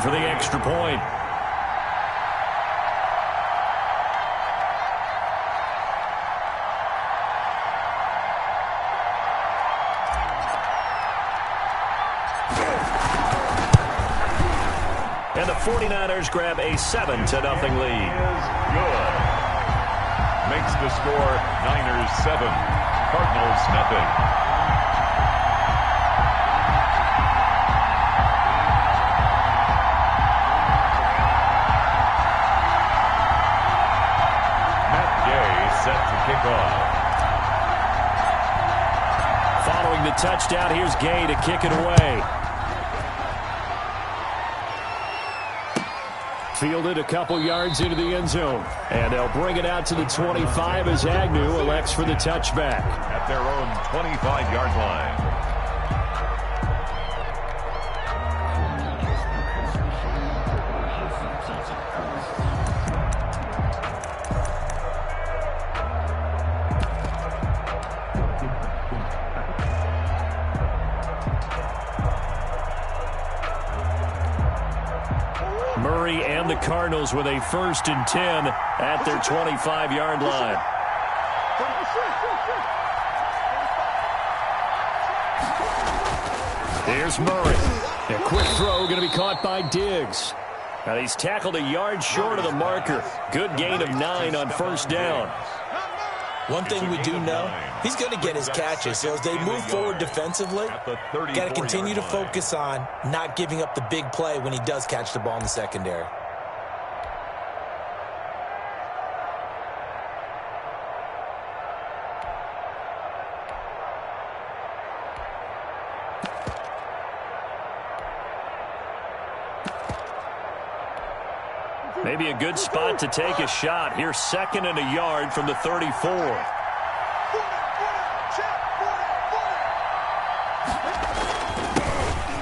for the extra point. And the 49ers grab a 7-0 lead. Good. Makes the score Niners 7, Cardinals nothing. Matt Gay set to kick off. Following the touchdown, here's Gay to kick it away. Fielded a couple yards into the end zone. And they'll bring it out to the 25 as Agnew elects for the touchback. At their own 25-yard line. Murray and the Cardinals with a 1st and 10 at their 25-yard line. Here's Murray. A quick throw going to be caught by Diggs. Now he's tackled a yard short of the marker. Good gain of 9 on 1st down. One thing we do know, he's going to get his catches. So as they move forward defensively, got to continue to focus on not giving up the big play when he does catch the ball in the secondary. Maybe a good spot to take a shot. Here's 2nd and a yard from the 34.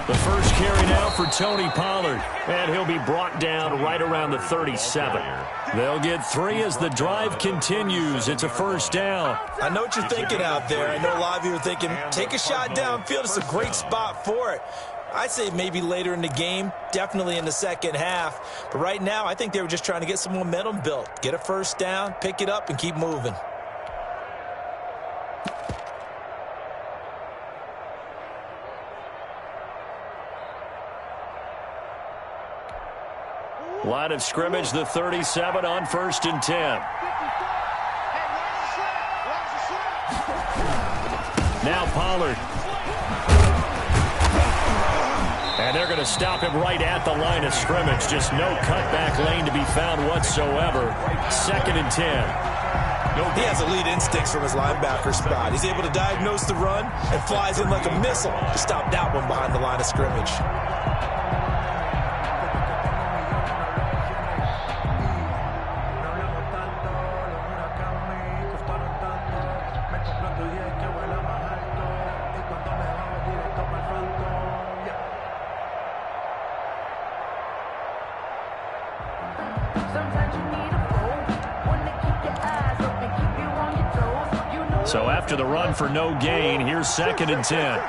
The first carry now for Tony Pollard. And he'll be brought down right around the 37. They'll get 3 as the drive continues. It's a 1st down. I know what you're thinking out there. I know a lot of you are thinking, take a shot downfield. It's a great spot for it. I'd say maybe later in the game, definitely in the second half. But right now, I think they were just trying to get some momentum built. Get a 1st down, pick it up, and keep moving. Line of scrimmage, the 37 on 1st and 10. Now Pollard. And they're going to stop him right at the line of scrimmage. Just no cutback lane to be found whatsoever. 2nd and 10. He has elite instincts from his linebacker spot. He's able to diagnose the run and flies in like a missile to stop that one behind the line of scrimmage. So after the run for no gain, here's 2nd and 10.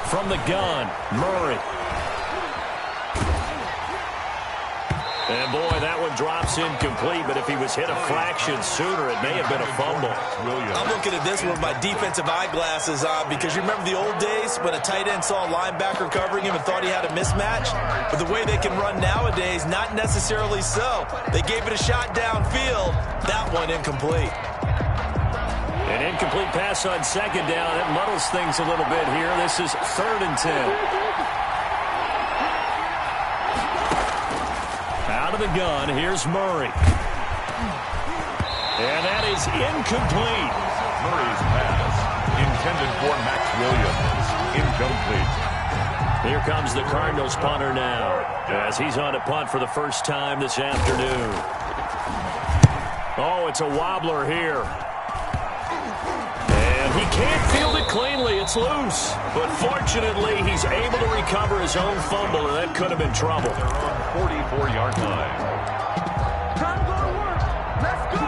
From the gun, Murray. And boy, that one drops incomplete, but if he was hit a fraction sooner, it may have been a fumble. I'm looking at this with my defensive eyeglasses on because you remember the old days when a tight end saw a linebacker covering him and thought he had a mismatch? But the way they can run nowadays, not necessarily so. They gave it a shot downfield. That one incomplete. An incomplete pass on 2nd down. It muddles things a little bit here. This is 3rd and 10. Out of the gun, here's Murray. And that is incomplete. Murray's pass, intended for Max Williams, incomplete. Here comes the Cardinals punter now, as he's on a punt for the first time this afternoon. Oh, it's a wobbler here. And he can't field it cleanly. It's loose. But fortunately, he's able to recover his own fumble, and that could have been trouble. 44-yard line. Time to go to work. Let's go.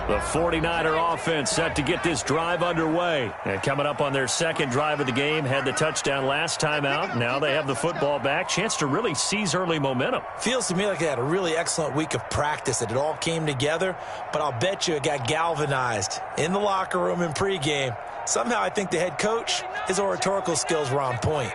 The 49er offense set to get this drive underway. And coming up on their second drive of the game, had the touchdown last time out. Now they have the football back. Chance to really seize early momentum. Feels to me like they had a really excellent week of practice, that it all came together. But I'll bet you it got galvanized in the locker room in pregame. Somehow I think the head coach, his oratorical skills were on point.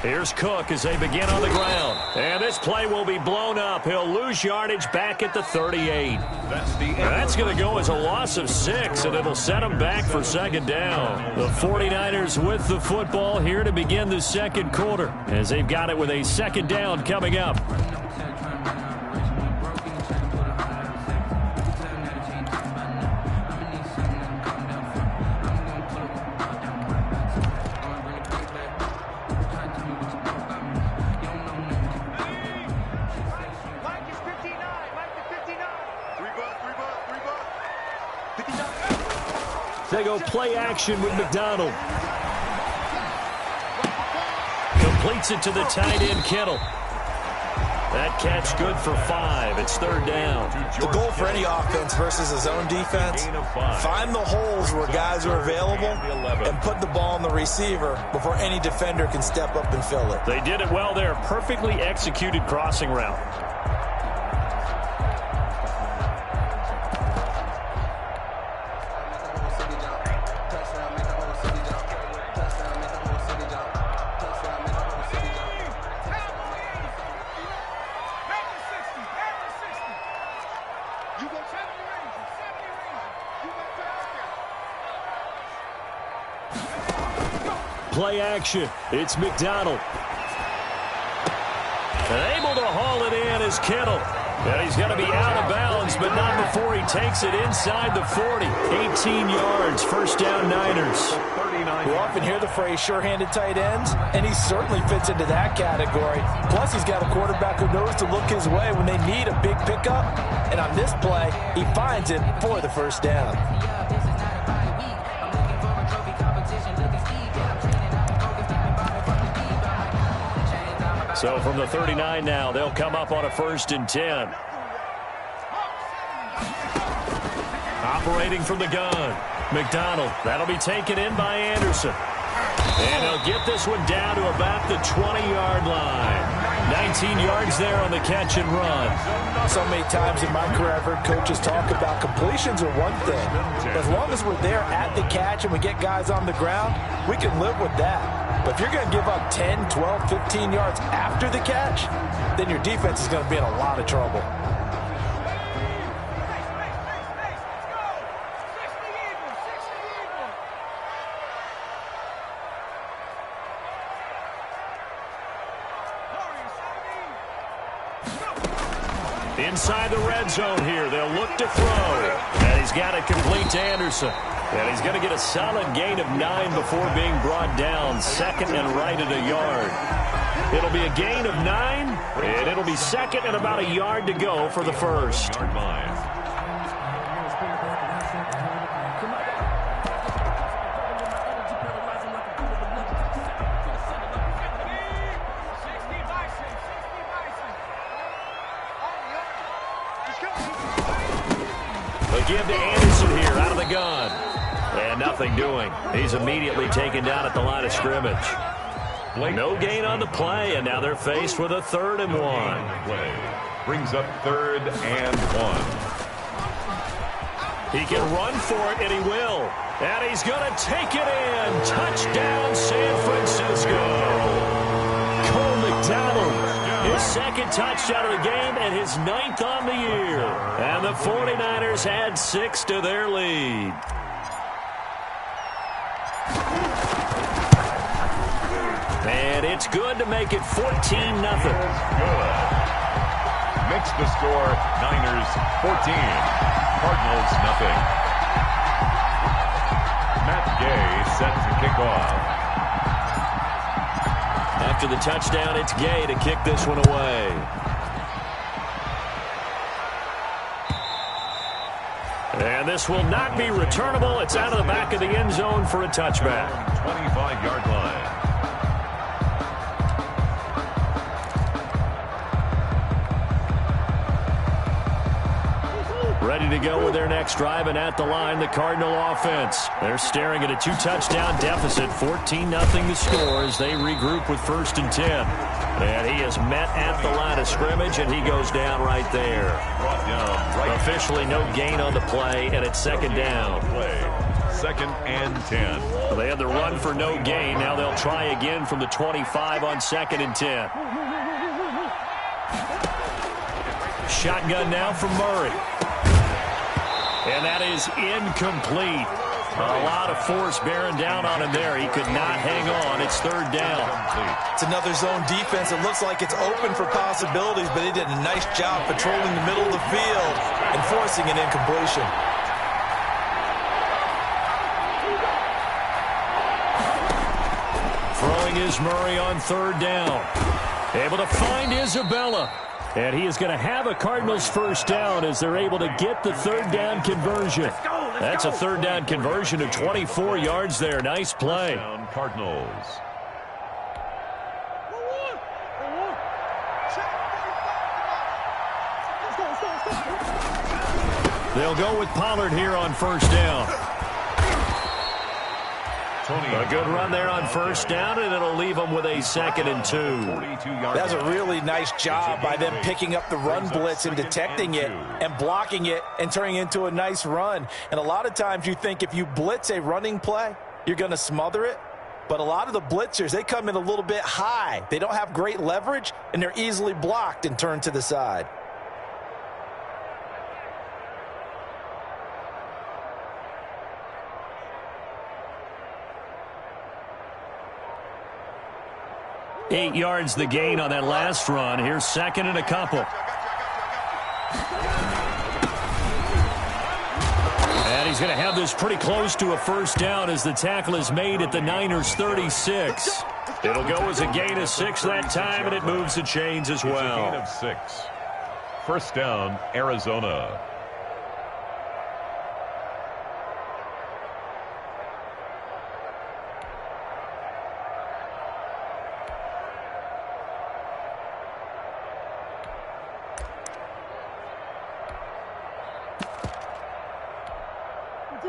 Here's Cook as they begin on the ground. And this play will be blown up. He'll lose yardage back at the 38. That's going to go as a loss of 6, and it'll set him back for second down. The 49ers with the football here to begin the second quarter, as they've got it with a second down coming up. They go play action with McDonald. Completes it to the tight end, Kittle. That catch good for 5. It's third down. The goal for any offense versus his own defense, find the holes where guys are available and put the ball on the receiver before any defender can step up and fill it. They did it well there. Perfectly executed crossing route. Play action. It's McDonald. And able to haul it in is Kittle. And he's going to be out of bounds, but not before he takes it inside the 40. 18 yards, first down Niners. We often hear the phrase sure-handed tight ends, and he certainly fits into that category. Plus, he's got a quarterback who knows to look his way when they need a big pickup. And on this play, he finds it for the first down. So from the 39 now, they'll come up on a 1st and 10. Operating from the gun, McDonald. That'll be taken in by Anderson. And he'll get this one down to about the 20-yard line. 19 yards there on the catch and run. So many times in my career, I've heard coaches talk about completions are one thing. But as long as we're there at the catch and we get guys on the ground, we can live with that. But if you're going to give up 10, 12, 15 yards after the catch, then your defense is going to be in a lot of trouble. Inside the red zone here, they'll look to throw. And he's got it complete to Anderson. And he's going to get a solid gain of 9 before being brought down. Second and right at a yard. It'll be a gain of 9, and it'll be second and about a yard to go for the first. Give to Anderson here out of the gun. And nothing doing. He's immediately taken down at the line of scrimmage. No gain on the play, and now they're faced with a 3rd and 1. Brings up 3rd and 1. He can run for it, and he will. And he's going to take it in. Touchdown, San Francisco. Cole McDonald. His second touchdown of the game and his 9th on the year. And the 49ers had 6 to their lead. And it's good to make it 14-0. Good. Makes the score Niners 14, Cardinals nothing. Matt Gay set to kick off. After the touchdown, it's Gay to kick this one away. And this will not be returnable. It's out of the back of the end zone for a touchback. 25-yard line. Ready to go with their next drive, and at the line, the Cardinal offense. They're staring at a 2-touchdown deficit, 14-0 the score as they regroup with 1st and 10. And he is met at the line of scrimmage, and he goes down right there. Officially no gain on the play, and it's 2nd down. 2nd and 10. Well, they had the run for no gain. Now they'll try again from the 25 on 2nd and 10. Shotgun now from Murray. And that is incomplete. A lot of force bearing down on him there. He could not hang on. It's 3rd down. It's another zone defense. It looks like it's open for possibilities, but they did a nice job patrolling the middle of the field and forcing an incompletion. Throwing is Murray on 3rd down. Able to find Isabella. And he is going to have a Cardinals 1st down as they're able to get the 3rd down conversion. That's a 3rd down conversion of 24 yards there. Nice play. Cardinals. They'll go with Pollard here on 1st down. A good run there on 1st down, and it'll leave them with a 2nd and 2. That was a really nice job by them picking up the run blitz and detecting it and blocking it and turning it into a nice run. And a lot of times you think if you blitz a running play, you're going to smother it. But a lot of the blitzers, they come in a little bit high. They don't have great leverage, and they're easily blocked and turned to the side. Eight yards the gain on that last run. Here's 2nd and a couple. And he's going to have this pretty close to a 1st down as the tackle is made at the Niners' 36. It'll go as a gain of 6 that time, and it moves the chains as well. It's a gain of 6. 1st down, Arizona.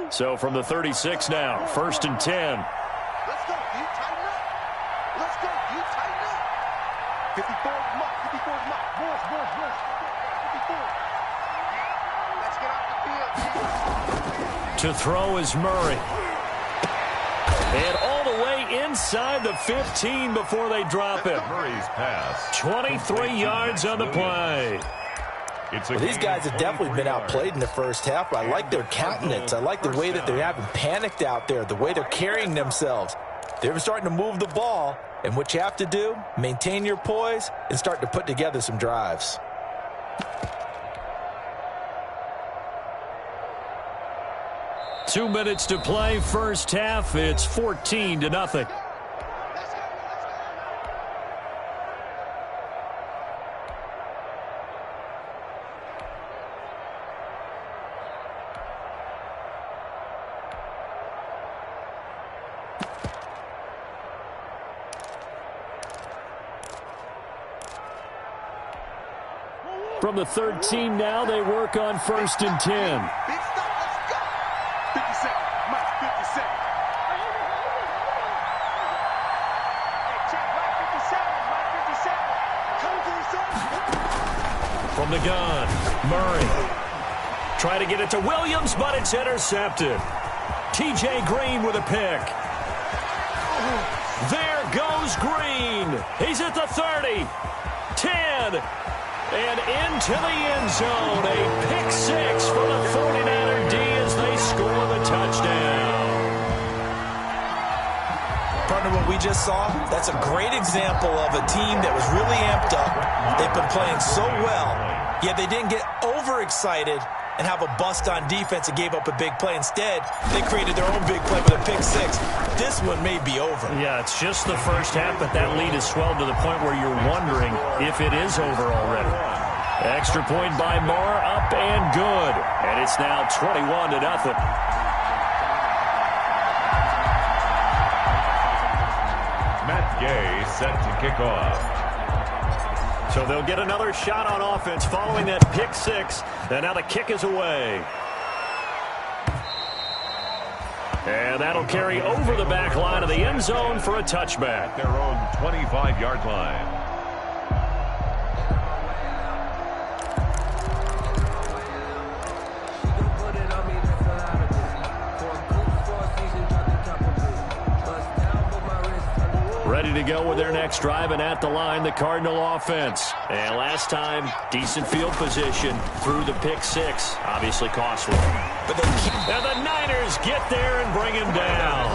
So from the 36 now, 1st and 10. Let's go. You tighten up. Let's go. You tighten up. 54 is mark. 54 is mark. Boys. 54. Let's get off the field. To throw is Murray. And all the way inside the 15 before they drop him. Murray's pass. 23 yards on the play. Well, these guys have definitely been outplayed in the 1st half, but I like their countenance. I like the way that they haven't panicked out there, the way they're carrying themselves. They're starting to move the ball, and what you have to do, maintain your poise and start to put together some drives. Two minutes to play, 1st half. It's 14-0. From the 13 now, they work on 1st and 10. Big stop. Let's go. 57. Mike, 57. Hey, check. Mike, 57. Mike, 57. Come to the side. From the gun, Murray. Try to get it to Williams, but it's intercepted. T.J. Green with a pick. There goes Green. He's at the 30. 10. And into the end zone. A pick 6 for the 49er D as they score the touchdown. Partner, what we just saw, that's a great example of a team that was really amped up. They've been playing so well, yet they didn't get overexcited and have a bust on defense and gave up a big play. Instead, they created their own big play with a pick 6. This one may be over. Yeah, it's just the 1st half, but that lead has swelled to the point where you're wondering if it is over already. Extra point by Moore, up and good. And it's now 21-0. Matt Gay set to kick off. So they'll get another shot on offense following that pick six. And now the kick is away. And that'll carry over the back line of the end zone for a touchback. Their own 25-yard line. Ready to go with their next drive, and at the line, the Cardinal offense. And last time, decent field position through the pick six. Obviously costly. And the Niners get there and bring him down.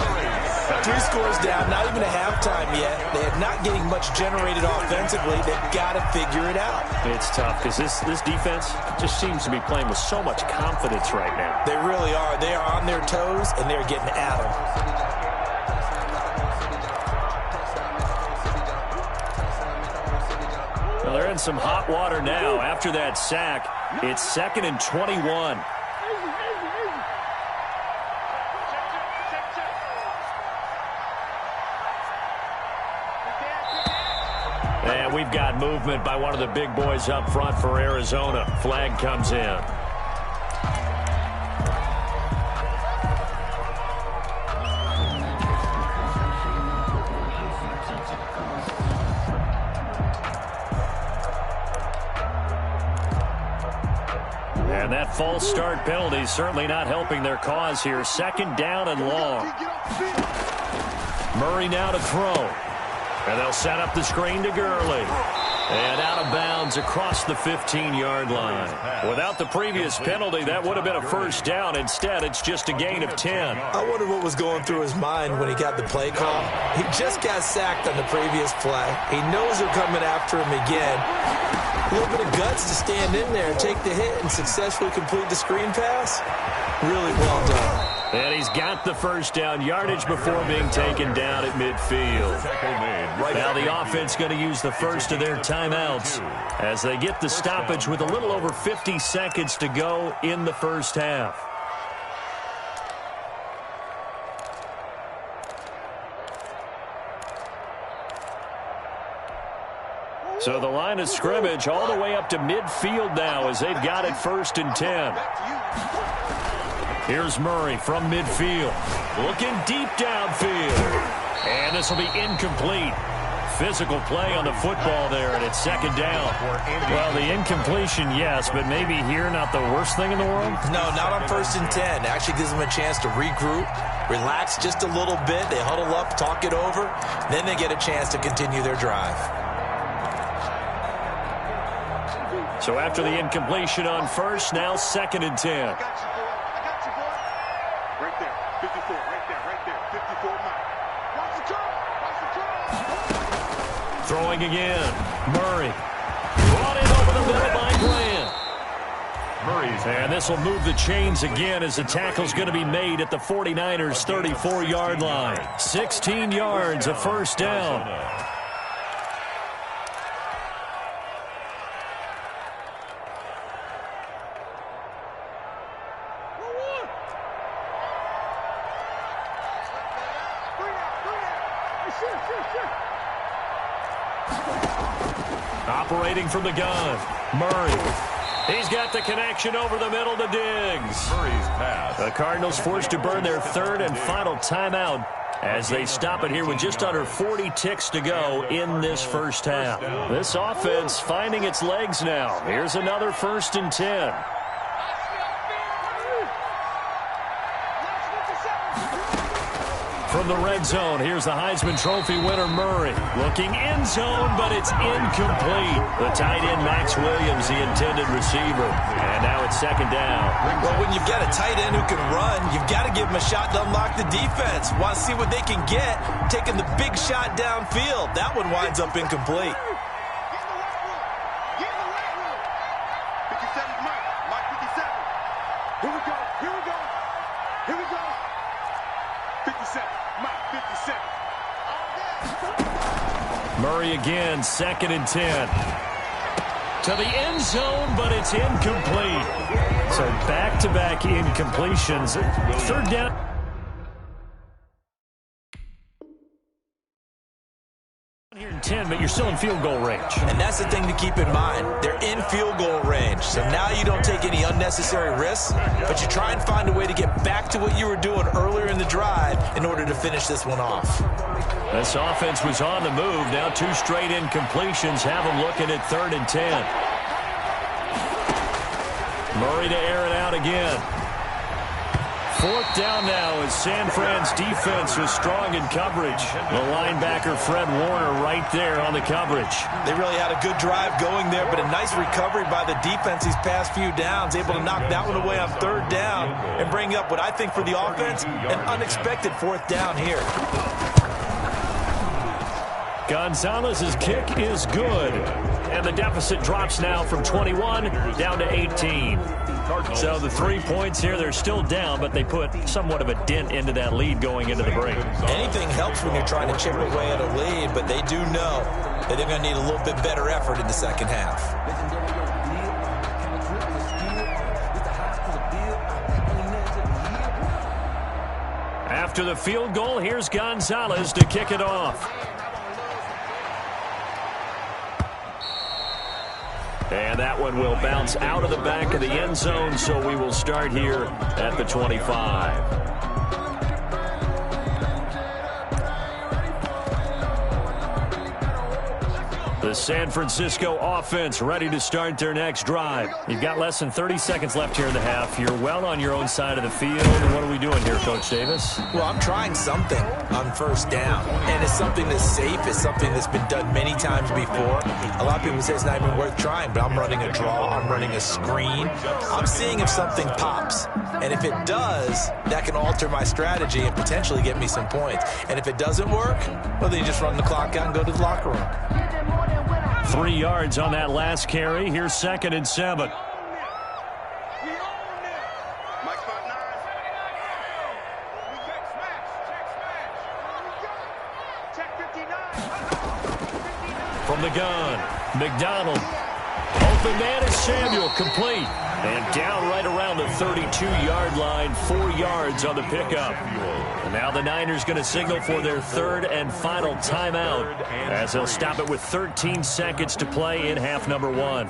3 scores down, not even a halftime yet. They're not getting much generated offensively. They've got to figure it out. It's tough because this defense just seems to be playing with so much confidence right now. They really are. They are on their toes, and they're getting at them. Well, they're in some hot water now. After that sack, it's 2nd and 21. And we've got movement by one of the big boys up front for Arizona. Flag comes in. And that false start penalty certainly not helping their cause here. 2nd down and long. Murray now to throw. And they'll set up the screen to Gurley. And out of bounds across the 15-yard line. Without the previous penalty, that would have been a first down. Instead, it's just a gain of 10. I wonder what was going through his mind when he got the play call. He just got sacked on the previous play. He knows they're coming after him again. A little bit of guts to stand in there and take the hit and successfully complete the screen pass. Really well done. And he's got the first down yardage before being taken down at midfield. Now the offense going to use the first of their timeouts as they get the stoppage with a little over 50 seconds to go in the first half. So the line of scrimmage all the way up to midfield now as they've got it 1st and 10. Here's Murray from midfield. Looking deep downfield. And this will be incomplete. Physical play on the football there, and it's 2nd down. Well, the incompletion, yes, but maybe here not the worst thing in the world? No, not on 1st and 10. Actually gives them a chance to regroup, relax just a little bit. They huddle up, talk it over. Then they get a chance to continue their drive. So after the incompletion on first, now 2nd and 10. Right there, 54, right there, 54 Mike. Watch the draw, Throwing again. Murray. Brought in over the middle by Grant. And this will move the chains again as the tackle's going to be made at the 49ers' 34-yard line. 16 yards, a first down. Operating from the gun, Murray. He's got the connection over the middle to Diggs. Murray's pass. The Cardinals forced to burn their 3rd and final timeout as they stop it here with just under 40 ticks to go in this first half. This offense finding its legs now. Here's another 1st and 10. From the red zone, here's the Heisman Trophy winner, Murray. Looking end zone, but it's incomplete. The tight end, Max Williams, the intended receiver. And now it's 2nd down. Well, when you've got a tight end who can run, you've got to give him a shot to unlock the defense. Want to see what they can get, taking the big shot downfield. That one winds up incomplete. Get in the right room. 57 Mike 57. Here we go, here we go, here we go. 57, Mike 57. Murray again, 2nd and 10. To the end zone, but it's incomplete. So back-to-back incompletions. 3rd down. Here in 10, but you're still in field goal range. And that's the thing to keep in mind. They're in field goal range. So now you don't take any unnecessary risks, but you try and find a way to get back to what you were doing earlier in the drive in order to finish this one off. This offense was on the move. Now 2 straight incompletions have them looking at 3rd and 10. Murray to air it out again. 4th down now as San Fran's defense was strong in coverage. The linebacker Fred Warner right there on the coverage. They really had a good drive going there, but a nice recovery by the defense these past few downs, able to knock that one away on 3rd down and bring up what I think for the offense, an unexpected 4th down here. Gonzalez's kick is good. And the deficit drops now from 21 down to 18. So the 3 points here, they're still down, but they put somewhat of a dent into that lead going into the break. Anything helps when you're trying to chip away at a lead, but they do know that they're going to need a little bit better effort in the second half. After the field goal, here's Gonzalez to kick it off. And that one will bounce out of the back of the end zone, so we will start here at the 25. The San Francisco offense ready to start their next drive. You've got less than 30 seconds left here in the half. You're well on your own side of the field. And what are we doing here, Coach Davis? Well, I'm trying something on 1st down. And it's something that's safe. It's something that's been done many times before. A lot of people say it's not even worth trying, but I'm running a draw. I'm running a screen. I'm seeing if something pops. And if it does, that can alter my strategy and potentially get me some points. And if it doesn't work, well, then you just run the clock out and go to the locker room. 3 yards on that last carry. Here's 2nd and 7. From the gun, McDonald. Open man is Samuel, complete. And down right around the 32-yard line, 4 yards on the pickup. And now the Niners going to signal for their 3rd and final timeout as they'll stop it with 13 seconds to play in half number 1.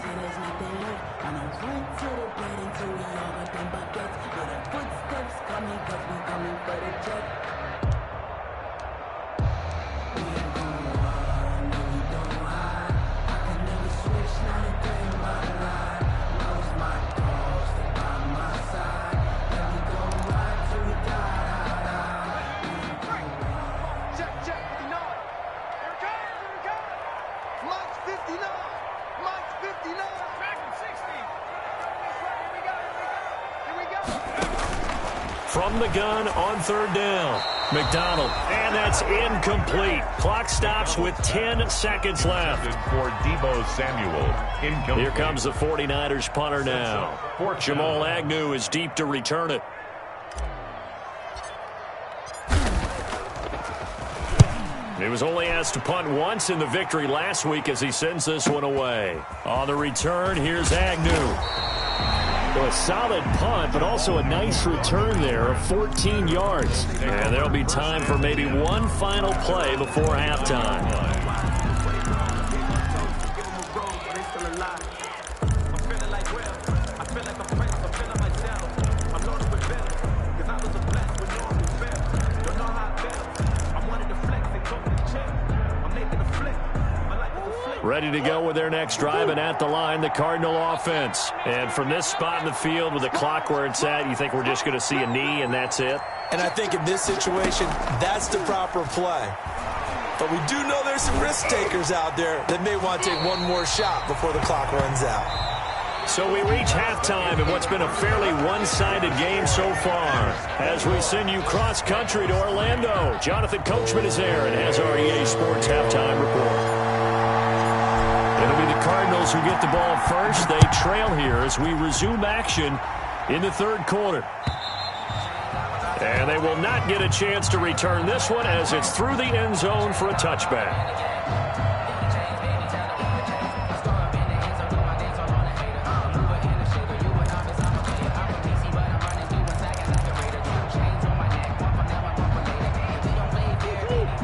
From the gun on 3rd down. McDonald, and that's incomplete. Clock stops with 10 seconds left. For Deebo Samuel, incomplete. Here comes the 49ers punter now. Jamal Agnew is deep to return it. He was only asked to punt once in the victory last week as he sends this one away. On the return, here's Agnew. So a solid punt, but also a nice return there of 14 yards. And there'll be time for maybe one final play before halftime. Ready to go with their next drive, and at the line, the Cardinal offense. And from this spot in the field with the clock where it's at, you think we're just going to see a knee and that's it? And I think in this situation, that's the proper play. But we do know there's some risk takers out there that may want to take one more shot before the clock runs out. So we reach halftime in what's been a fairly one-sided game so far. As we send you cross-country to Orlando, Jonathan Coachman is there and has our EA Sports halftime report. It'll be the Cardinals who get the ball first. They trail here as we resume action in the 3rd quarter. And they will not get a chance to return this one as it's through the end zone for a touchback.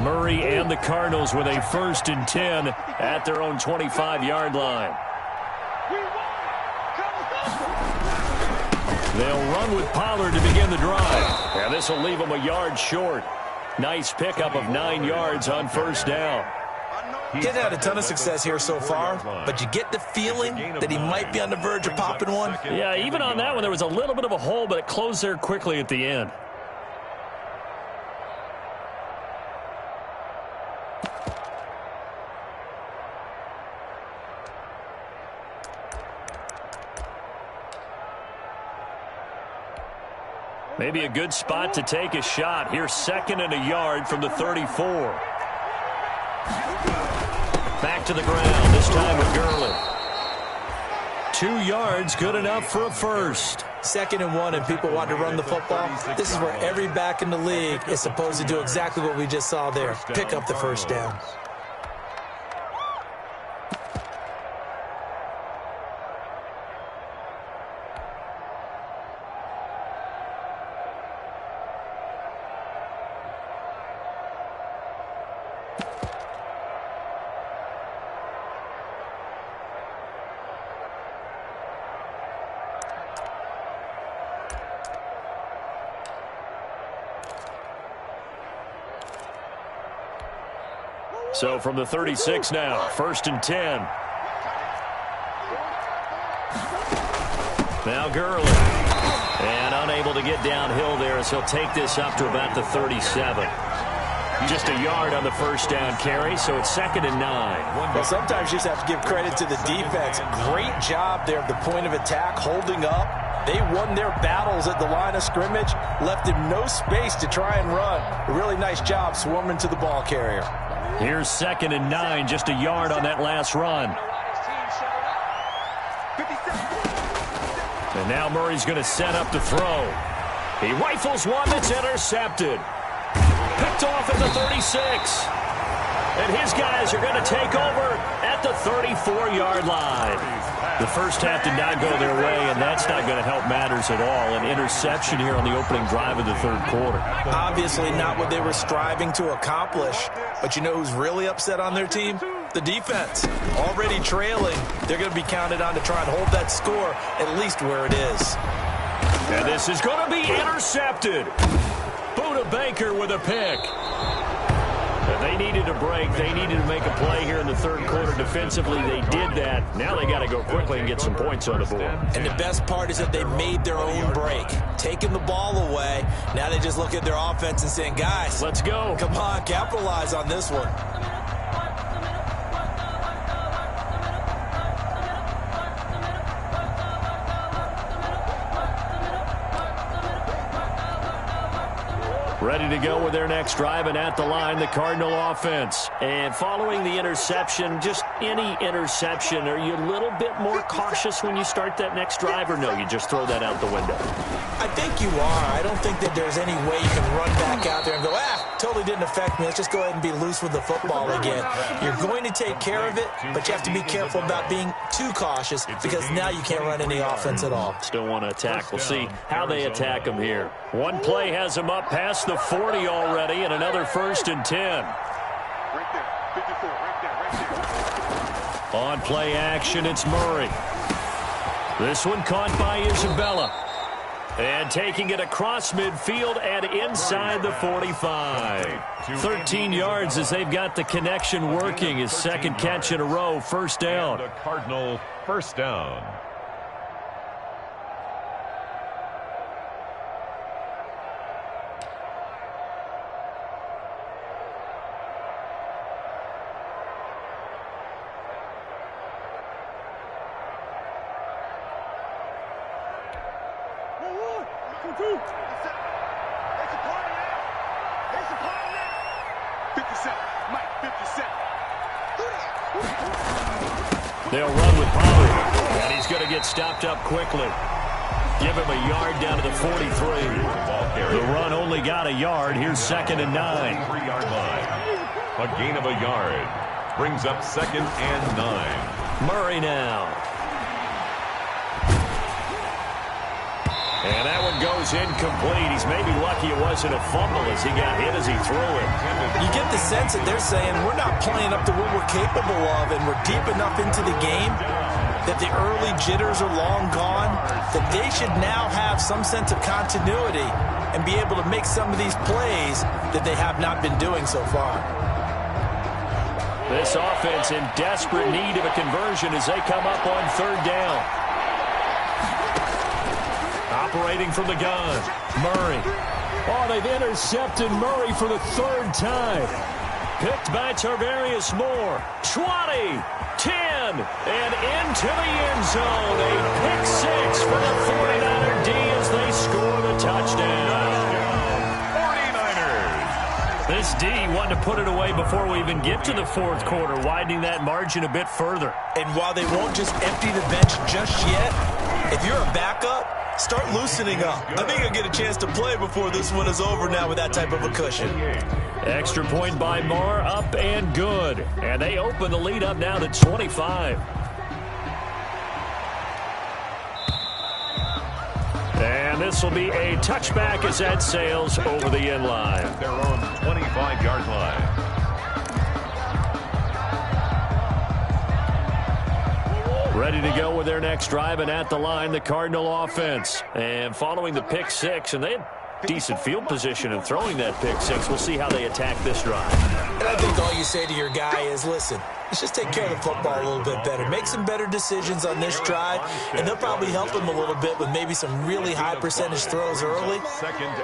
Murray Murray and the Cardinals with a 1st and 10 at their own 25-yard line. They'll run with Pollard to begin the drive. And this will leave them a yard short. Nice pickup of 9 yards on 1st down. He hasn't had a ton of success here so far, but you get the feeling that he might be on the verge of popping one. Yeah, even on that one, there was a little bit of a hole, but it closed there quickly at the end. Maybe a good spot to take a shot. Here's 2nd and a yard from the 34. Back to the ground, this time with Gurley. 2 yards, good enough for a first. 2nd and 1, and people want to run the football. This is where every back in the league is supposed to do exactly what we just saw there. Pick up the 1st down. So from the 36 now, 1st and 10. Now Gurley. And unable to get downhill there as he'll take this up to about the 37. Just a yard on the 1st down carry, so it's 2nd and 9. Well, sometimes you just have to give credit to the defense. Great job there at the point of attack, holding up. They won their battles at the line of scrimmage, left him no space to try and run. A really nice job swarming to the ball carrier. Here's 2nd and 9, just a yard on that last run. And now Murray's going to set up to throw. He rifles one that's intercepted. Picked off at the 36. And his guys are going to take over at the 34-yard line. The first half did not go their way, and that's not going to help matters at all. An interception here on the opening drive of the 3rd quarter. Obviously not what they were striving to accomplish. But you know who's really upset on their team? The defense. Already trailing. They're going to be counted on to try and hold that score at least where it is. And this is going to be intercepted. Buda Baker with a pick. And they needed a break. They needed to make a play here in the 3rd quarter. Defensively, they did that. Now they got to go quickly and get some points on the board. And the best part is that they made their own break. Taking the ball away. Now they just look at their offense and saying, guys, let's go. Come on, capitalize on this one. Ready to go with their next drive, and at the line, the Cardinal offense. And following the interception, just any interception, are you a little bit more cautious when you start that next drive, or no, you just throw that out the window? I think you are. I don't think that there's any way you can run back out there and go, totally didn't affect me. Let's just go ahead and be loose with the football again. You're going to take care of it, but you have to be careful about being too cautious because now you can't run any offense at all. Still want to attack. We'll see how they attack them here. One play has them up past the 40 already, and another 1st and 10. Right there, 54, right there. On play action, it's Murray. This one caught by Isabella. And taking it across midfield and inside the 45. 13 yards as they've got the connection working. His 2nd catch in a row, 1st down. The Cardinal 1st down. They'll run with Pollard, and he's going to get stopped up quickly. Give him a yard down to the 43. The run only got a yard. Here's 2nd and 9. 3-yard line. A gain of a yard. Brings up 2nd and 9. Murray now. And that one goes incomplete. He's maybe lucky it wasn't a fumble as he got hit as he threw it. You get the sense that they're saying we're not playing up to what we're capable of, and we're deep enough into the game that the early jitters are long gone, that they should now have some sense of continuity and be able to make some of these plays that they have not been doing so far. This offense in desperate need of a conversion as they come up on third down. Operating from the gun, Murray. Oh, they've intercepted Murray for the third time. Picked by Tarvarius Moore. 20, 10, and into the end zone. A pick six for the 49er D as they score the touchdown. 49ers. This D wanted to put it away before we even get to the fourth quarter, widening that margin a bit further. And while they won't just empty the bench just yet, if you're a backup, start loosening up. I think you'll get a chance to play before this one is over now with that type of a cushion. Extra point by Moore, up and good. And they open the lead up now to 25. And this will be a touchback as that sails over the end line. Their own 25-yard line. Ready to go with their next drive, and at the line, the Cardinal offense. And following the pick six, and they had decent field position in throwing that pick six. We'll see how they attack this drive. And I think all you say to your guy is, listen, let's just take care of the football a little bit better. Make some better decisions on this drive, and they'll probably help him a little bit with maybe some really high percentage throws early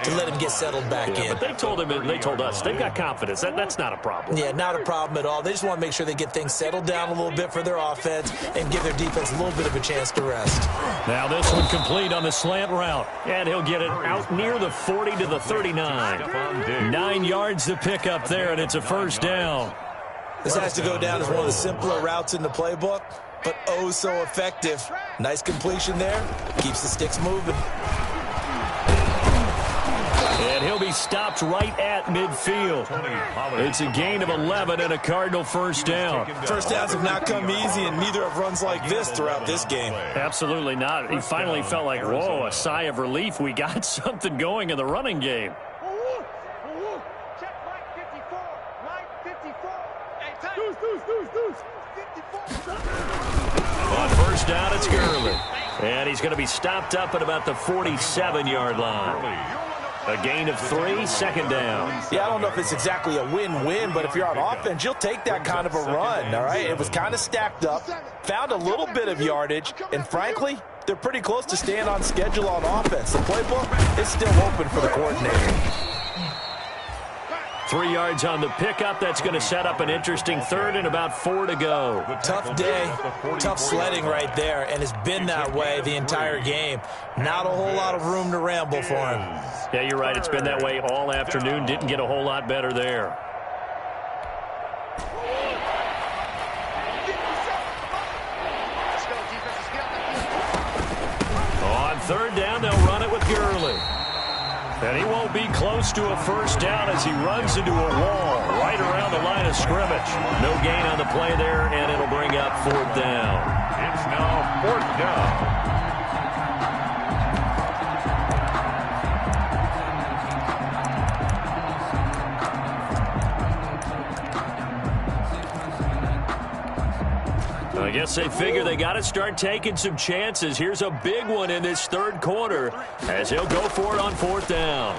to let him get settled back in. But they told him, and they told us, they've got confidence. That's not a problem. Yeah, not a problem at all. They just want to make sure they get things settled down a little bit for their offense and give their defense a little bit of a chance to rest. Now this one complete on the slant route, and he'll get it out near the 40 to the 39. 9 yards to pick up there, and it's a first down. This has to go down as one of the simpler routes in the playbook, but oh so effective. Nice completion there. Keeps the sticks moving. And he'll be stopped right at midfield. It's a gain of 11 and a Cardinal first down. First downs have not come easy, and neither have runs like this throughout this game. Absolutely not. He finally felt like, whoa, a sigh of relief. We got something going in the running game. On first down, it's Gurley. And he's going to be stopped up at about the 47-yard line. A gain of 3, second down. Yeah, I don't know if it's exactly a win-win, but if you're on offense, you'll take that kind of a run, all right? It was kind of stacked up, found a little bit of yardage, and frankly, they're pretty close to staying on schedule on offense. The playbook is still open for the coordinator. 3 yards on the pickup. That's going to set up an interesting third and about 4 to go. Tough day, tough sledding right there, and it's been that way the entire game. Not a whole lot of room to ramble for him. Yeah, you're right. It's been that way all afternoon. Didn't get a whole lot better there. On third down, they'll run it with Gurley. And he won't be close to a first down as he runs into a wall right around the line of scrimmage. No gain on the play there, and it'll bring up fourth down. It's now fourth down. I guess they figure they got to start taking some chances. Here's a big one in this third quarter as he'll go for it on fourth down.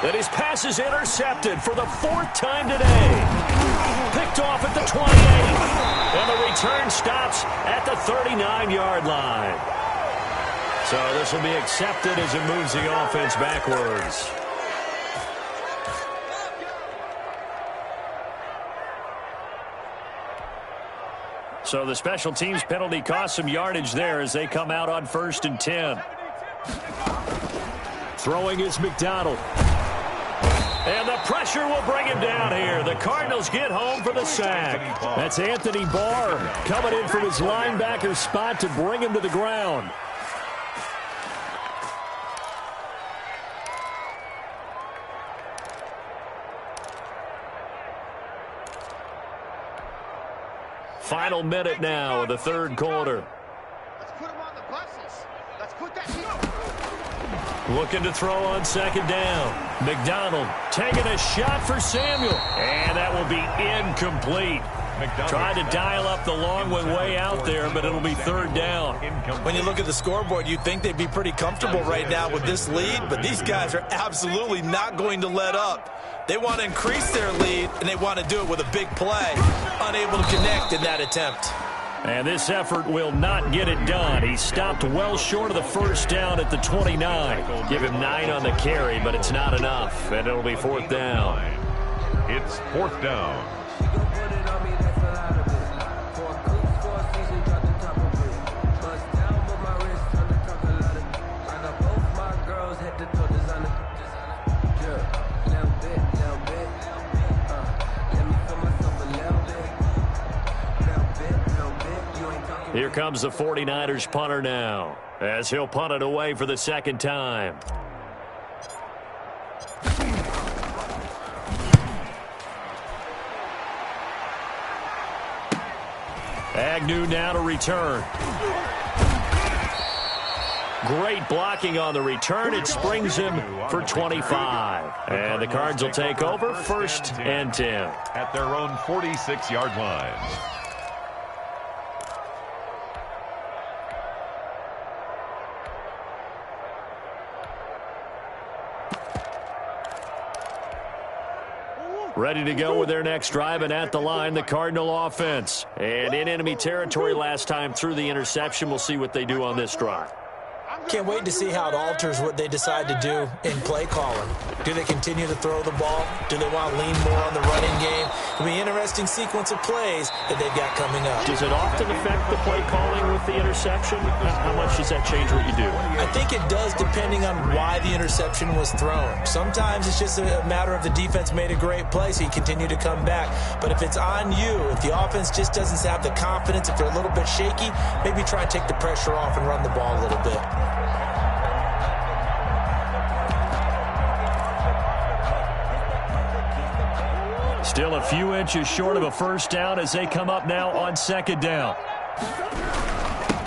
And his pass is intercepted for the 4th time today. Picked off at the 28. And the return stops at the 39-yard line. So this will be accepted as it moves the offense backwards. So the special teams penalty cost some yardage there as they come out on 1st and 10. Throwing is McDonald. And the pressure will bring him down here. The Cardinals get home for the sack. That's Anthony Barr coming in from his linebacker spot to bring him to the ground. Final minute now of the third quarter. Let's put him on the buses. Let's put that Looking to throw on second down. McDonald taking a shot for Samuel. And that will be incomplete. Tried to dial up the long one way out there, but it'll be third down. When you look at the scoreboard, you'd think they'd be pretty comfortable right now with this lead, but these guys are absolutely not going to let up. They want to increase their lead, and they want to do it with a big play. Unable to connect in that attempt. And this effort will not get it done. He stopped well short of the first down at the 29. Give him 9 on the carry, but it's not enough, and it'll be fourth down. It's fourth down. Here comes the 49ers punter now, as he'll punt it away for the second time. Agnew now to return. Great blocking on the return. It springs him for 25. And the Cards will take over first and 10. At their own 46-yard line. Ready to go with their next drive, and at the line, the Cardinal offense. And in enemy territory last time through the interception. We'll see what they do on this drive. Can't wait to see how it alters what they decide to do in play calling. Do they continue to throw the ball? Do they want to lean more on the running game? It'll be an interesting sequence of plays that they've got coming up. Does it often affect the play calling with the interception? How much does that change what you do? I think it does, depending on why the interception was thrown. Sometimes it's just a matter of the defense made a great play, so you continue to come back. But if it's on you, if the offense just doesn't have the confidence, if they're a little bit shaky, maybe try and take the pressure off and run the ball a little bit. Still a few inches short of a first down as they come up now on second down.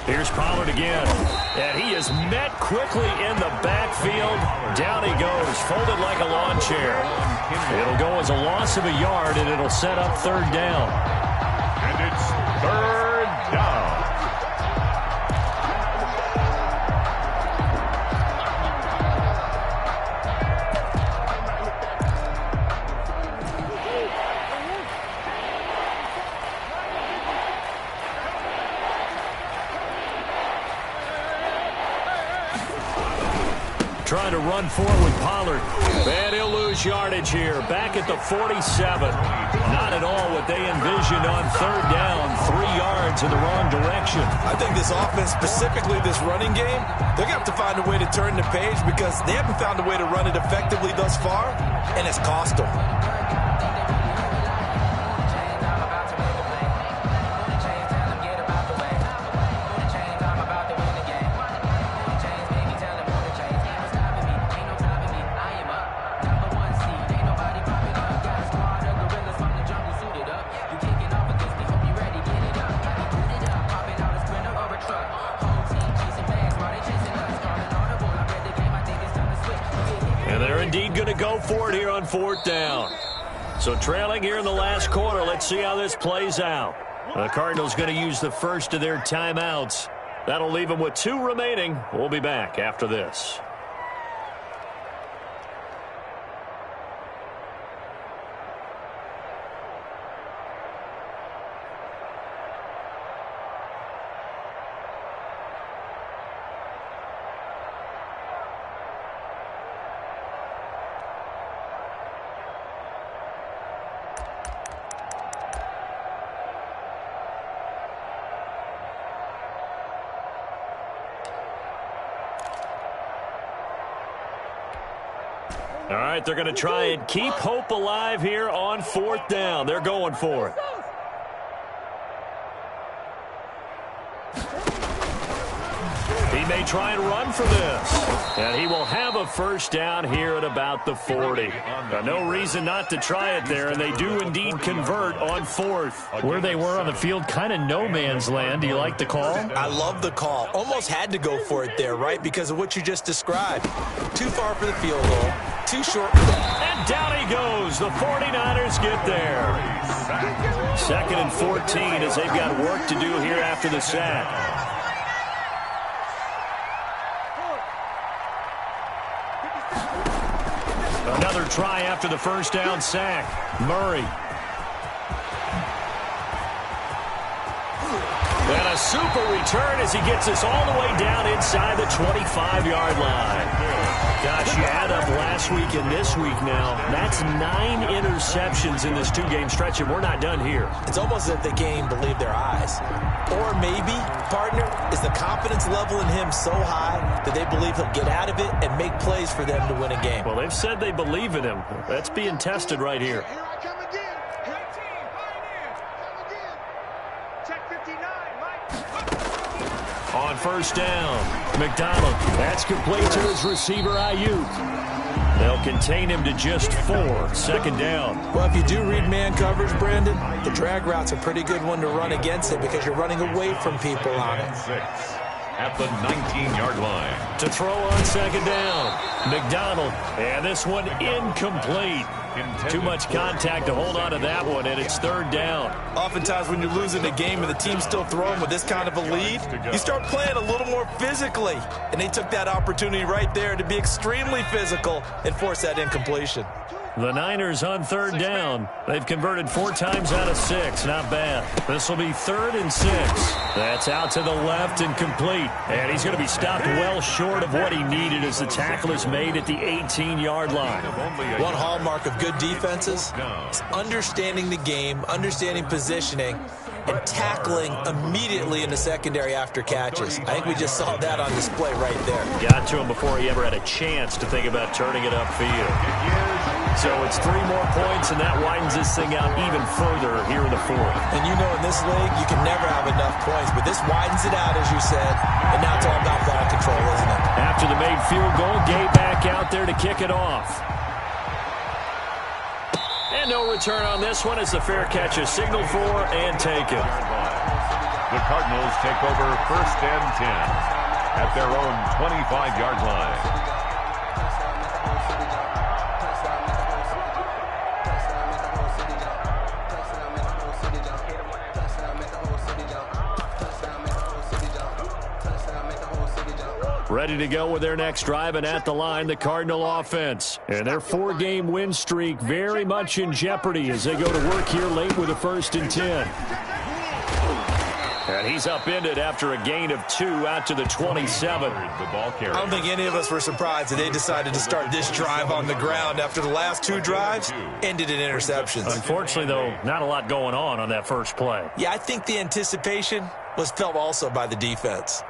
Here's Pollard again. And he is met quickly in the backfield. Down he goes, folded like a lawn chair. It'll go as a loss of a yard, and it'll set up third down. And it's third down. Trying to run forward with Pollard. And he'll lose yardage here. Back at the 47. Not at all what they envisioned on third down. 3 yards in the wrong direction. I think this offense, specifically this running game, they're going to have to find a way to turn the page because they haven't found a way to run it effectively thus far, and it's cost them. Going to go for it here on fourth down. So trailing here in the last quarter. Let's see how this plays out. The Cardinals going to use the first of their timeouts. That'll leave them with 2 remaining. We'll be back after this. All right, they're going to try and keep hope alive here on fourth down. They're going for it. He may try and run for this. And he will have a first down here at about the 40. No reason not to try it there, and they do indeed convert on fourth. Where they were on the field, kind of no man's land. Do you like the call? I love the call. Almost had to go for it there, right? Because of what you just described. Too far for the field goal. Too short for that. And down he goes. The 49ers get there. 2nd and 14 as they've got work to do here after the sack. Another try after the first down sack. Murray. And a super return as he gets us all the way down inside the 25-yard line. Gosh, you add up last week and this week now. That's 9 interceptions in this two-game stretch, and we're not done here. It's almost as if they can't even believe their eyes. Or maybe, partner, is the confidence level in him so high that they believe he'll get out of it and make plays for them to win a game. Well, they've said they believe in him. That's being tested right here. Here I come again. Come again. Check 59, Mike. On first down, McDonald. That's complete to his receiver, Ayuk. They'll contain him to just 4. 2nd down. Well, if you do read man coverage, Brandon, the drag route's a pretty good one to run against it because you're running away from people on it. 6 at the 19-yard line. To throw on 2nd down, McDonald. And this one incomplete. Too much contact to hold on to that one, and it's 3rd down. Oftentimes when you're losing a game and the team's still throwing with this kind of a lead, you start playing a little more physically. And they took that opportunity right there to be extremely physical and force that incompletion. The Niners on 3rd down. They've converted 4 times out of 6. Not bad. This will be 3rd and 6. That's out to the left and complete. And he's going to be stopped well short of what he needed as the tackle is made at the 18-yard line. One hallmark of good defenses is understanding the game, understanding positioning, and tackling immediately in the secondary after catches. I think we just saw that on display right there. Got to him before he ever had a chance to think about turning it upfield. So it's 3 more points, and that widens this thing out even further here in the 4th. And you know in this league, you can never have enough points, but this widens it out, as you said, and now it's all about ball control, isn't it? After the made field goal, Gay back out there to kick it off. And no return on this one as the fair catch is signaled for and taken. The Cardinals take over 1st and 10 at their own 25-yard line. Ready to go with their next drive, and at the line, the Cardinal offense. And their 4-game win streak very much in jeopardy as they go to work here late with a 1st and 10. And he's upended after a gain of 2 out to the 27. I don't think any of us were surprised that they decided to start this drive on the ground after the last 2 drives ended in interceptions. Unfortunately, though, not a lot going on that first play. Yeah, I think the anticipation was felt also by the defense.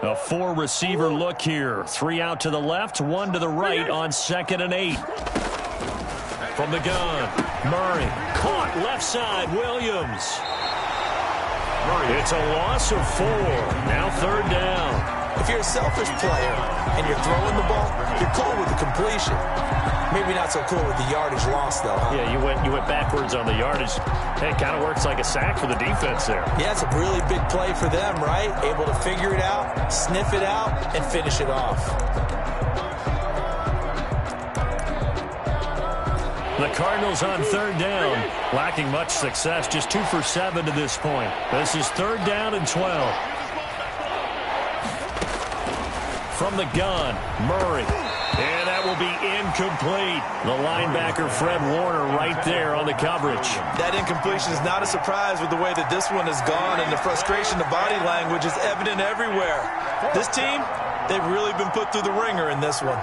A 4-receiver look here. 3 out to the left, 1 to the right on 2nd and 8. From the gun, Murray. Caught left side, Williams. It's a loss of 4. Now 3rd down. If you're a selfish player and you're throwing the ball, you're cool with the completion. Maybe not so cool with the yardage loss, though, huh? Yeah, you went backwards on the yardage. Hey, it kind of works like a sack for the defense there. Yeah, it's a really big play for them, right? Able to figure it out, sniff it out, and finish it off. The Cardinals on 3rd down, lacking much success, just 2 for 7 to this point. This is 3rd down and 12. From the gun, Murray. And that will be incomplete. The linebacker, Fred Warner, right there on the coverage. That incompletion is not a surprise with the way that this one has gone, and the frustration, the body language is evident everywhere. This team, they've really been put through the ringer in this one.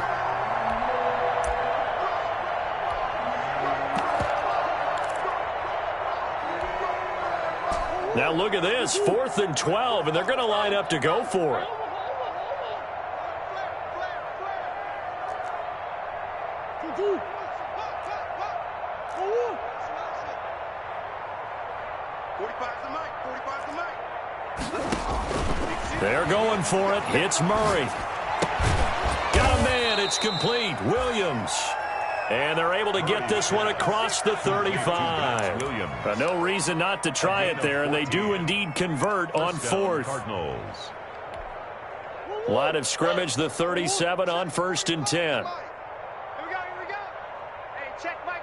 Now look at this, 4th and 12, and they're going to line up to go for it. 45's the mic. 45's the mic. They're going for it. Hits Murray. Got a man. It's complete. Williams. And they're able to get this one across the 35. No reason not to try it there, and they do indeed convert on fourth. Line of scrimmage, the 37 on 1st and 10. Here we go. Hey, check Mike.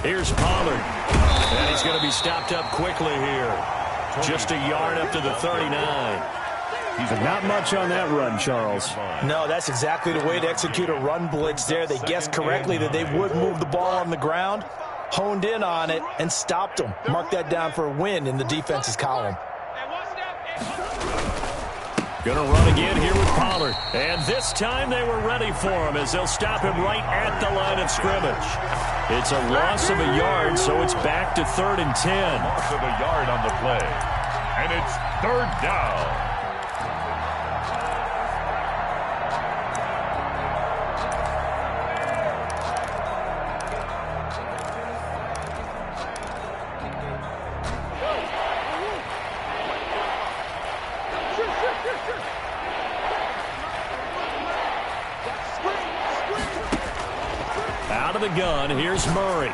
Here's Pollard. And he's going to be stopped up quickly here. Just a yard up to the 39. Not much on that run, Charles. No, that's exactly the way to execute a run blitz there. They guessed correctly that they would move the ball on the ground, honed in on it, and stopped them. Mark that down for a win in the defense's column. Going to run again here with Pollard. And this time they were ready for him as they'll stop him right at the line of scrimmage. It's a loss of a yard, so it's back to 3rd and 10. Loss of a yard on the play. And it's 3rd down. Out of the gun, here's Murray.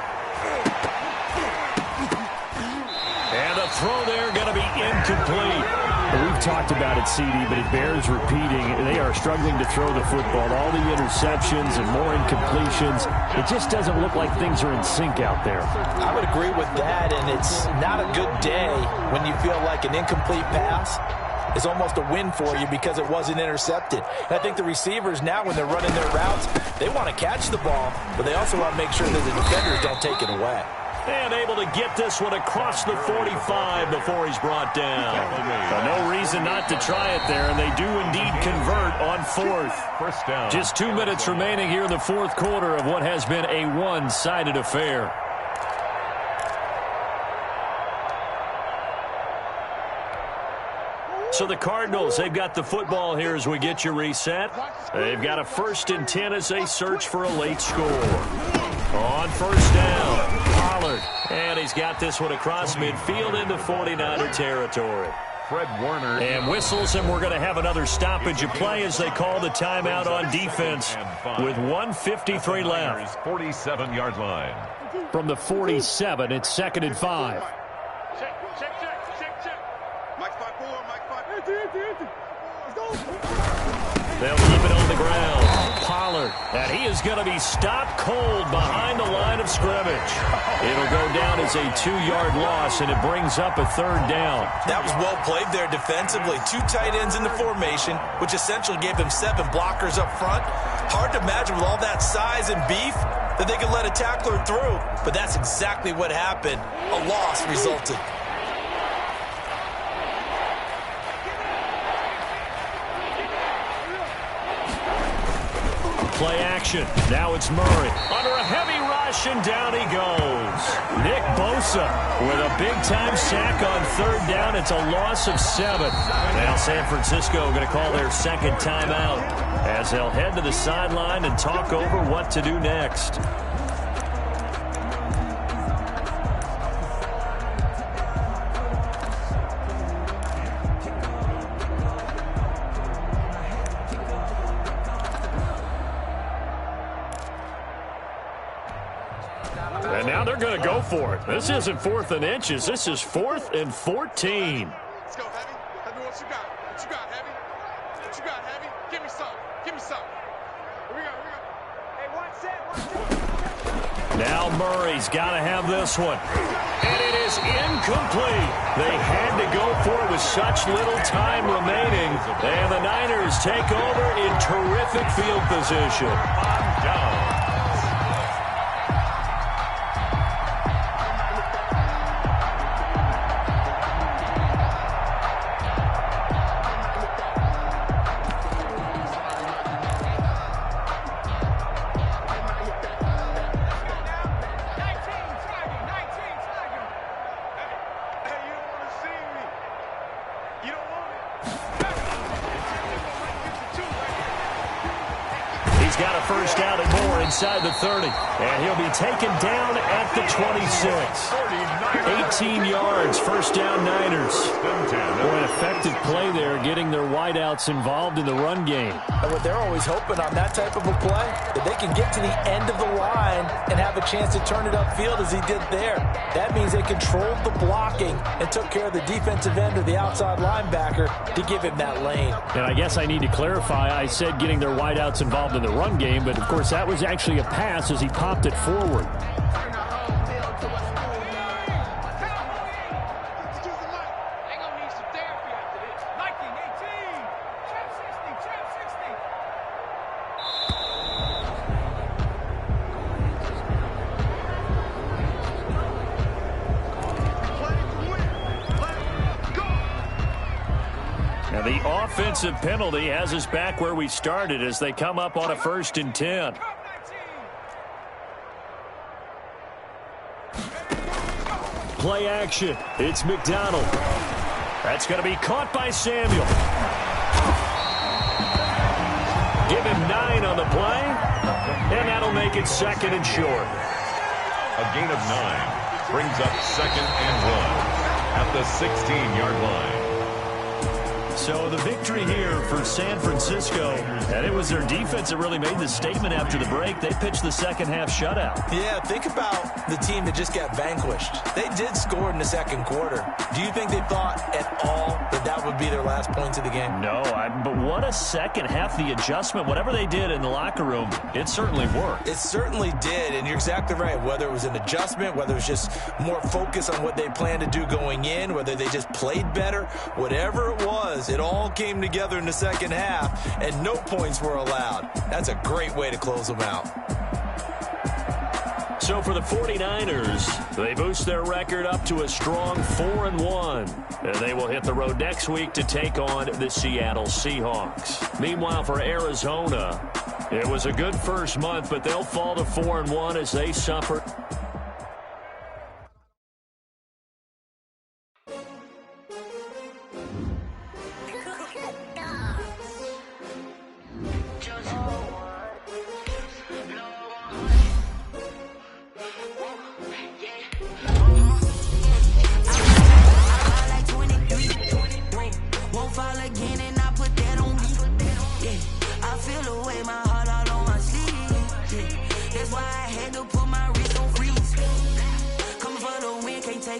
And the throw there going to be incomplete. We've talked about it, CD, but it bears repeating. They are struggling to throw the football. All the interceptions and more incompletions. It just doesn't look like things are in sync out there. I would agree with that, and it's not a good day when you feel like an incomplete pass is almost a win for you because it wasn't intercepted. And I think the receivers now, when they're running their routes, they want to catch the ball, but they also want to make sure that the defenders don't take it away. And able to get this one across the 45 before he's brought down. No reason not to try it there, and they do indeed convert on 4th. First down. Just 2 minutes remaining here in the 4th quarter of what has been a one-sided affair. So the Cardinals, they've got the football here as we get you reset. They've got a 1st and 10 as they search for a late score. On 1st down, Pollard. And he's got this one across midfield into 49er territory. Fred Warner. And whistles, and we're going to have another stoppage of play as they call the timeout on defense with 1:53 left. 47-yard line. From the 47, it's 2nd and 5. Check. Mike's 5-4. Mike's 5-4. Let's go. They'll keep it on the ground. Pollard, and he is going to be stopped cold behind the line of scrimmage. It'll go down as a 2-yard loss, and it brings up a 3rd down. That was well played there defensively. 2 tight ends in the formation, which essentially gave them 7 blockers up front. Hard to imagine with all that size and beef that they could let a tackler through, but that's exactly what happened. A loss resulted. Play action. Now it's Murray. Under a heavy rush, and down he goes. Nick Bosa with a big-time sack on 3rd down. It's a loss of 7. Now San Francisco going to call their 2nd timeout as they'll head to the sideline and talk over what to do next. And now they're going to go for it. This isn't 4th and inches. This is 4th and 14. Let's go, Heavy. Heavy, what you got? What you got, Heavy? What you got, Heavy? Give me some. Give me some. Here we go. Hey, one set. Now Murray's got to have this one. And it is incomplete. They had to go for it with such little time remaining. And the Niners take over in terrific field position. Down. He's got a 1st down and more inside the 30. And he'll be taken down at the 26. 18 yards, first down Niners. Boy, an effective play there, getting their wideouts involved in the run game. And what they're always hoping on that type of a play, that they can get to the end of the line and have a chance to turn it upfield as he did there. That means they controlled the blocking and took care of the defensive end or the outside linebacker to give him that lane. And I guess I need to clarify, I said getting their wideouts involved in the run game, but of course that was actually a pass as he popped it forward. And the offensive penalty has us back where we started as they come up on a 1st and 10. Play action. It's McDonald. That's going to be caught by Samuel. Give him 9 on the play, and that'll make it 2nd and short. A gain of 9 brings up 2nd and 1 at the 16-yard line. So the victory here for San Francisco, and it was their defense that really made the statement after the break. They pitched the second half shutout. Yeah, think about the team that just got vanquished. They did score in the second quarter. Do you think they thought at all that that would be their last points of the game? No, but what a second half. The adjustment, whatever they did in the locker room, it certainly worked. It certainly did, and you're exactly right. Whether it was an adjustment, whether it was just more focus on what they planned to do going in, whether they just played better, whatever it was, it all came together in the second half, and no points were allowed. That's a great way to close them out. So for the 49ers, they boost their record up to a strong 4-1. And they will hit the road next week to take on the Seattle Seahawks. Meanwhile, for Arizona, it was a good first month, but they'll fall to 4-1 as they suffer.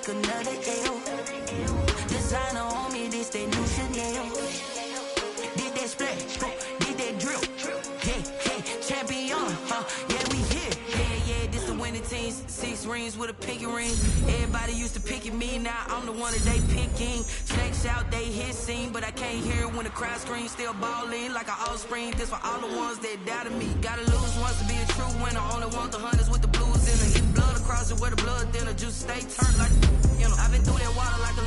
Another L. Designer on me, this that new Chanel. Did that splash, did that drill. Hey, champion, yeah, we here. Yeah, this the winning team. 6 rings with a pinky ring. Everybody used to picking me, now I'm the one that they picking. Snakes out, they hissing, but I can't hear when the crowd screams. Still balling like an offspring. This for all the ones that doubted me. Gotta lose once to be a true winner. Only want the hunters with the blues in it. Get blood across it where the blood thinner. Juice stay turned like, you know. I've been through that water like a